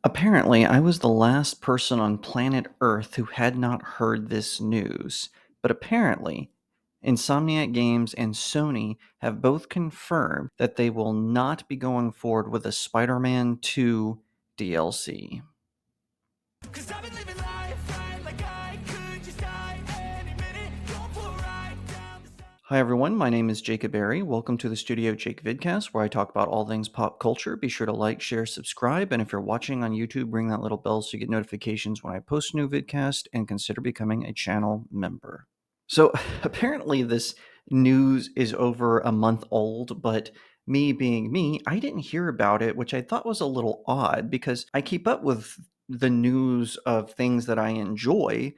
Apparently, I was the last person on planet Earth who had not heard this news. But apparently, Insomniac Games and Sony have both confirmed that they will not be going forward with a Spider Man 2 DLC. Hi everyone, my name is Jacob Berry. Welcome to the StudioJake vidcast where I talk about all things pop culture. Be sure to like, share, subscribe, and if you're watching on YouTube, ring that little bell so you get notifications when I post a new vidcast, and consider becoming a channel member. So apparently this news is over a month old, but me being me, I didn't hear about it, which I thought was a little odd because I keep up with the news of things that I enjoy.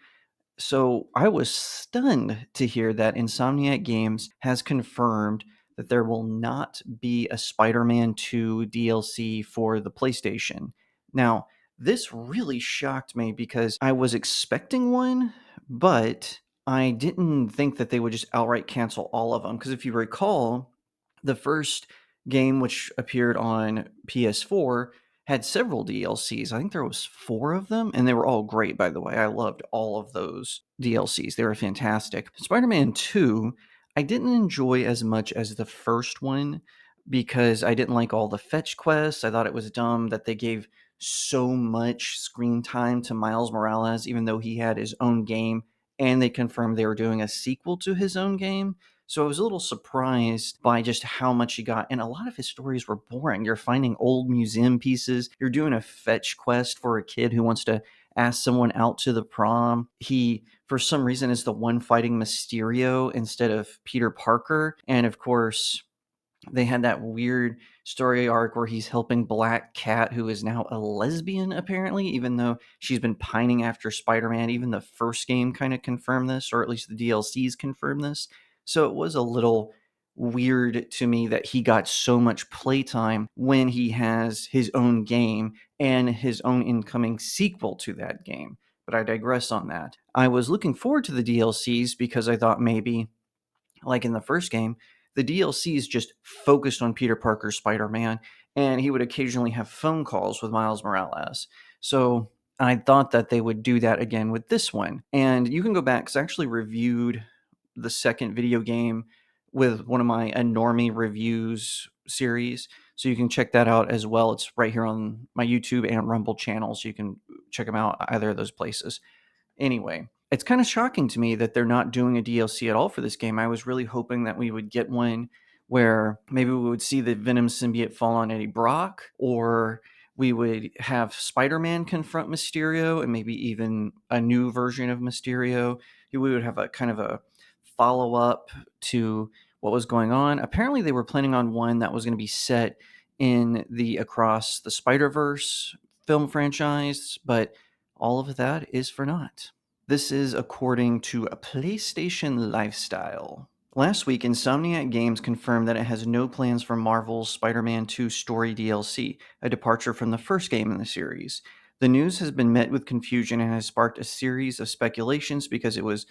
So I was stunned to hear that Insomniac Games has confirmed that there will not be a Spider-Man 2 DLC for the PlayStation. Now, this really shocked me because I was expecting one, but I didn't think that they would just outright cancel all of them. Because if you recall, the first game which appeared on PS4 had several DLCs. I think there was 4 of them, and they were all great, by the way. I loved all of those DLCs. They were fantastic. Spider-Man 2, I didn't enjoy as much as the first one because I didn't like all the fetch quests. I thought it was dumb that they gave so much screen time to Miles Morales, even though he had his own game, and they confirmed they were doing a sequel to his own game. So I was a little surprised by just how much he got. And a lot of his stories were boring. You're finding old museum pieces. You're doing a fetch quest for a kid who wants to ask someone out to the prom. He, for some reason, is the one fighting Mysterio instead of Peter Parker. And of course, they had that weird story arc where he's helping Black Cat, who is now a lesbian, apparently, even though she's been pining after Spider-Man. Even the first game kind of confirmed this, or at least the DLCs confirmed this. So it was a little weird to me that he got so much playtime when he has his own game and his own incoming sequel to that game. But I digress on that. I was looking forward to the DLCs because I thought maybe, like in the first game, the DLCs just focused on Peter Parker's Spider-Man, and he would occasionally have phone calls with Miles Morales. So I thought that they would do that again with this one. And you can go back, because I actually reviewed the second video game with one of my Enormie reviews series. So you can check that out as well. It's right here on my YouTube and Rumble channel, so you can check them out either of those places. Anyway, it's kind of shocking to me that they're not doing a DLC at all for this game. I was really hoping that we would get one where maybe we would see the Venom symbiote fall on Eddie Brock, or we would have Spider-Man confront Mysterio and maybe even a new version of Mysterio. We would have a kind of a follow-up to what was going on. Apparently, they were planning on one that was going to be set in the Across the Spider-Verse film franchise, but all of that is for naught. This is according to a PlayStation Lifestyle. Last week, Insomniac Games confirmed that it has no plans for Marvel's Spider-Man 2 story DLC, a departure from the first game in the series. The news has been met with confusion and has sparked a series of speculations because it was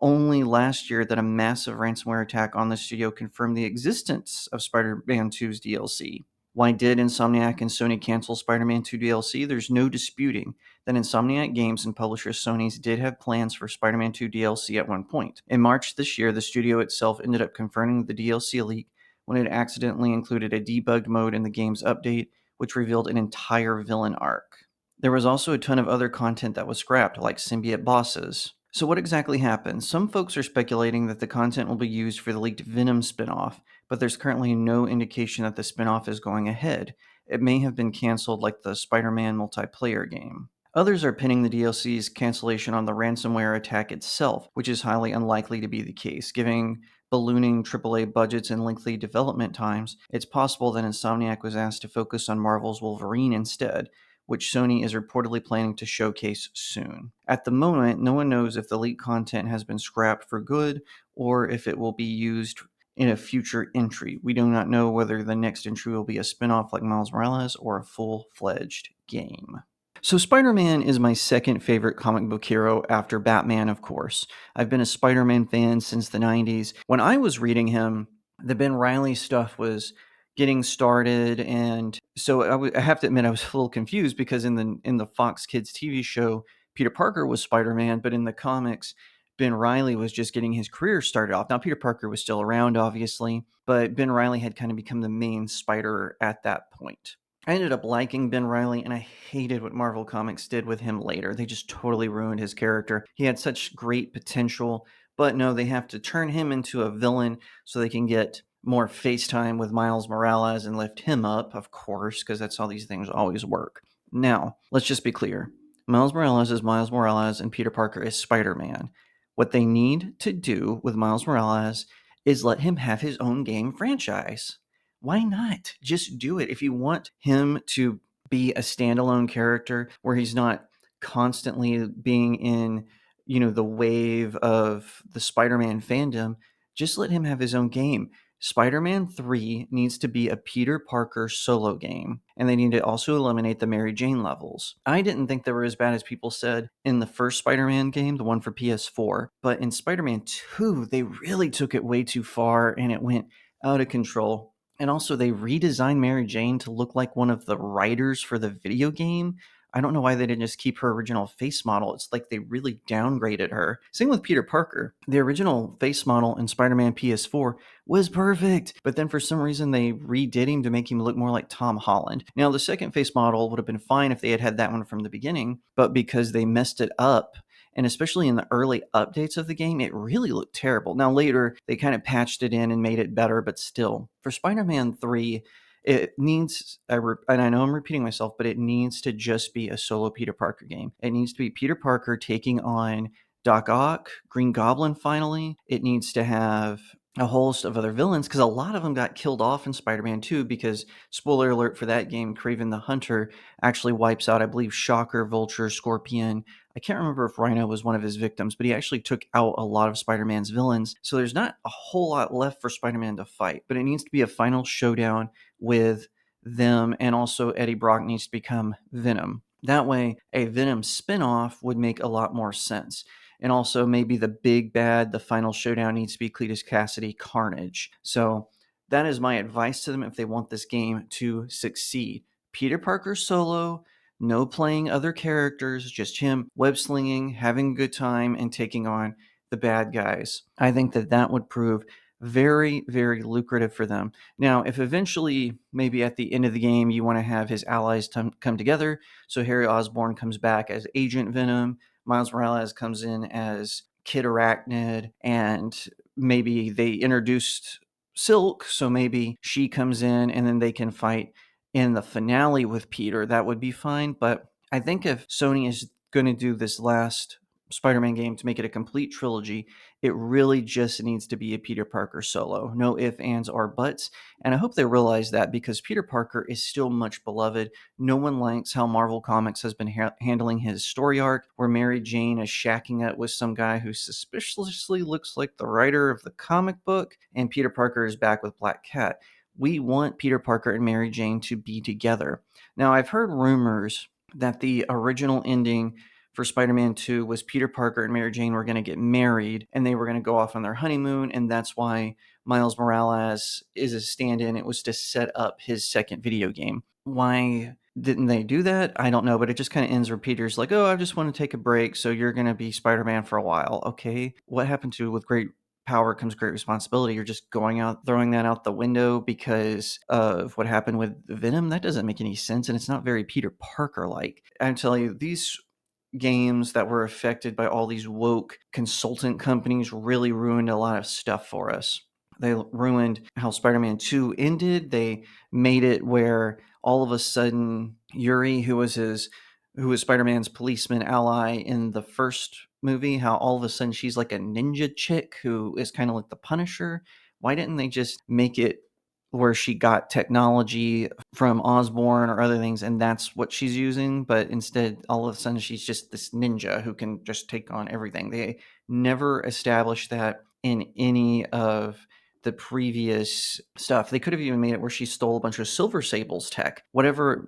only last year that a massive ransomware attack on the studio confirmed the existence of Spider-Man 2's DLC. Why did Insomniac and Sony cancel Spider-Man 2 DLC? There's no disputing that Insomniac Games and publisher Sony's did have plans for Spider-Man 2 DLC at one point. In March this year, the studio itself ended up confirming the DLC leak when it accidentally included a debugged mode in the game's update, which revealed an entire villain arc. There was also a ton of other content that was scrapped, like symbiote bosses. So what exactly happened? Some folks are speculating that the content will be used for the leaked Venom spinoff, but there's currently no indication that the spinoff is going ahead. It may have been canceled like the Spider-Man multiplayer game. Others are pinning the DLC's cancellation on the ransomware attack itself, which is highly unlikely to be the case. Given ballooning AAA budgets and lengthy development times, it's possible that Insomniac was asked to focus on Marvel's Wolverine instead, which Sony is reportedly planning to showcase soon. At the moment, no one knows if the leaked content has been scrapped for good or if it will be used in a future entry. We do not know whether the next entry will be a spin-off like Miles Morales or a full-fledged game. So Spider-Man is my second favorite comic book hero after Batman, of course. I've been a Spider-Man fan since the 90s. When I was reading him, the Ben Reilly stuff was getting started. And so I have to admit I was a little confused because in the Fox Kids TV show, Peter Parker was Spider-Man, but in the comics, Ben Reilly was just getting his career started off. Now, Peter Parker was still around, obviously, but Ben Reilly had kind of become the main Spider at that point. I ended up liking Ben Reilly, and I hated what Marvel Comics did with him later. They just totally ruined his character. He had such great potential, but no, they have to turn him into a villain so they can get more face time with Miles Morales and lift him up, of course, because that's how these things always work. Now, let's just be clear. Miles Morales is Miles Morales, and Peter Parker is Spider-Man. What they need to do with Miles Morales is let him have his own game franchise. Why not? Just do it. If you want him to be a standalone character where he's not constantly being in, the wave of the Spider-Man fandom, just let him have his own game. Spider-Man 3 needs to be a Peter Parker solo game, and they need to also eliminate the Mary Jane levels. I didn't think they were as bad as people said in the first Spider-Man game, the one for PS4, but in Spider-Man 2, they really took it way too far, and it went out of control. And also, they redesigned Mary Jane to look like one of the writers for the video game. I don't know why they didn't just keep her original face model. It's like they really downgraded her. Same with Peter Parker. The original face model in Spider-Man PS4 was perfect, but then for some reason they redid him to make him look more like Tom Holland. Now, the second face model would have been fine if they had had that one from the beginning, but because they messed it up, and especially in the early updates of the game, it really looked terrible. Now, later, they kind of patched it in and made it better, but still, for Spider-Man 3, it needs, and I know I'm repeating myself, but it needs to just be a solo Peter Parker game. It needs to be Peter Parker taking on Doc Ock, Green Goblin finally. It needs to have a host of other villains because a lot of them got killed off in Spider-Man 2 because, spoiler alert for that game, Kraven the Hunter actually wipes out, I believe, Shocker, Vulture, Scorpion. I can't remember if Rhino was one of his victims, but he actually took out a lot of Spider-Man's villains. So there's not a whole lot left for Spider-Man to fight, but it needs to be a final showdown with them, and also Eddie Brock needs to become Venom. That way, a Venom spinoff would make a lot more sense. And also, maybe the big bad, the final showdown needs to be Cletus Cassidy Carnage. So that is my advice to them if they want this game to succeed. Peter Parker solo, no playing other characters, just him web slinging, having a good time, and taking on the bad guys. I think that would prove very, very lucrative for them. Now, if eventually, maybe at the end of the game, you want to have his allies come together, so Harry Osborn comes back as Agent Venom, Miles Morales comes in as Kid Arachnid, and maybe they introduced Silk, so maybe she comes in and then they can fight in the finale with Peter. That would be fine, but I think if Sony is going to do this last Spider-Man game to make it a complete trilogy, it really just needs to be a Peter Parker solo. No ifs, ands, or buts. And I hope they realize that because Peter Parker is still much beloved. No one likes how Marvel Comics has been handling his story arc, where Mary Jane is shacking up with some guy who suspiciously looks like the writer of the comic book, and Peter Parker is back with Black Cat. We want Peter Parker and Mary Jane to be together. Now, I've heard rumors that the original ending for Spider-Man 2 was Peter Parker and Mary Jane were going to get married and they were going to go off on their honeymoon, and that's why Miles Morales is a stand-in. It was to set up his second video game. Why didn't they do that? I don't know, but it just kind of ends where Peter's like, oh, I just want to take a break, so you're going to be Spider-Man for a while. Okay, what happened to with great power comes great responsibility? You're just going out, throwing that out the window because of what happened with Venom? That doesn't make any sense, and it's not very Peter Parker-like. I tell you, these games that were affected by all these woke consultant companies really ruined a lot of stuff for us. They ruined how Spider-Man 2 ended. They made it where all of a sudden Yuri, who was Spider-Man's policeman ally in the first movie, how all of a sudden she's like a ninja chick who is kind of like the Punisher. Why didn't they just make it where she got technology from Osborn or other things, and that's what she's using? But instead, all of a sudden, she's just this ninja who can just take on everything. They never established that in any of the previous stuff. They could have even made it where she stole a bunch of Silver Sable's tech, whatever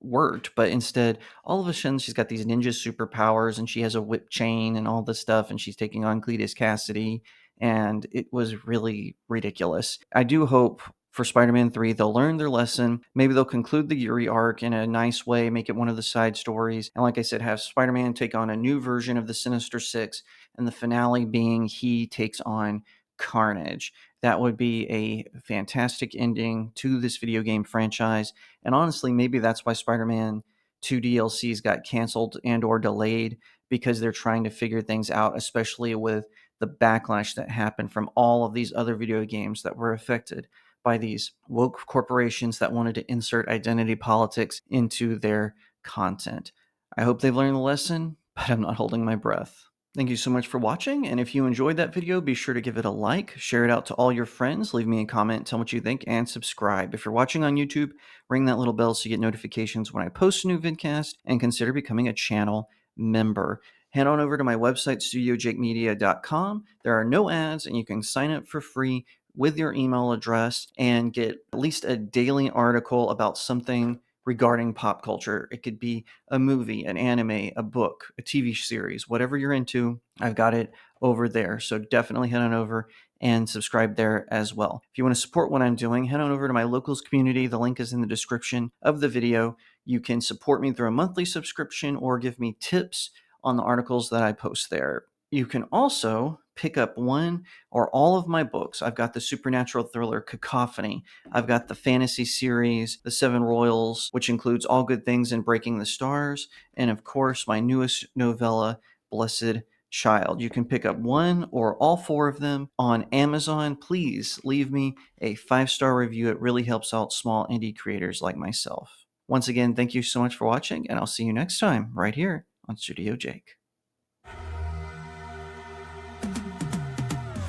worked, but instead, all of a sudden, she's got these ninja superpowers, and she has a whip chain and all this stuff, and she's taking on Cletus Cassidy, and it was really ridiculous. I do hope for Spider-Man 3. They'll learn their lesson. Maybe they'll conclude the Yuri arc in a nice way, make it one of the side stories. And like I said, have Spider-Man take on a new version of the Sinister Six, and the finale being he takes on Carnage. That would be a fantastic ending to this video game franchise. And honestly, maybe that's why Spider-Man 2 DLCs got canceled and or delayed, because they're trying to figure things out, especially with the backlash that happened from all of these other video games that were affected by these woke corporations that wanted to insert identity politics into their content. I hope they've learned the lesson, but I'm not holding my breath. Thank you so much for watching, and if you enjoyed that video, be sure to give it a like, share it out to all your friends, leave me a comment, tell what you think, and subscribe. If you're watching on YouTube, ring that little bell so you get notifications when I post a new vidcast, and consider becoming a channel member. Head on over to my website, StudioJakeMedia.com. There are no ads, and you can sign up for free with your email address and get at least a daily article about something regarding pop culture. It could be a movie, an anime, a book, a TV series, whatever you're into, I've got it over there. So definitely head on over and subscribe there as well. If you want to support what I'm doing, head on over to my locals community. The link is in the description of the video. You can support me through a monthly subscription or give me tips on the articles that I post there. You can also pick up one or all of my books. I've got the supernatural thriller Cacophony. I've got the fantasy series, The Seven Royals, which includes All Good Things and Breaking the Stars. And of course, my newest novella, Blessed Child. You can pick up one or all four of them on Amazon. Please leave me a 5-star review. It really helps out small indie creators like myself. Once again, thank you so much for watching, and I'll see you next time right here on Studio Jake.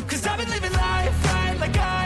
'Cause I've been living life right like I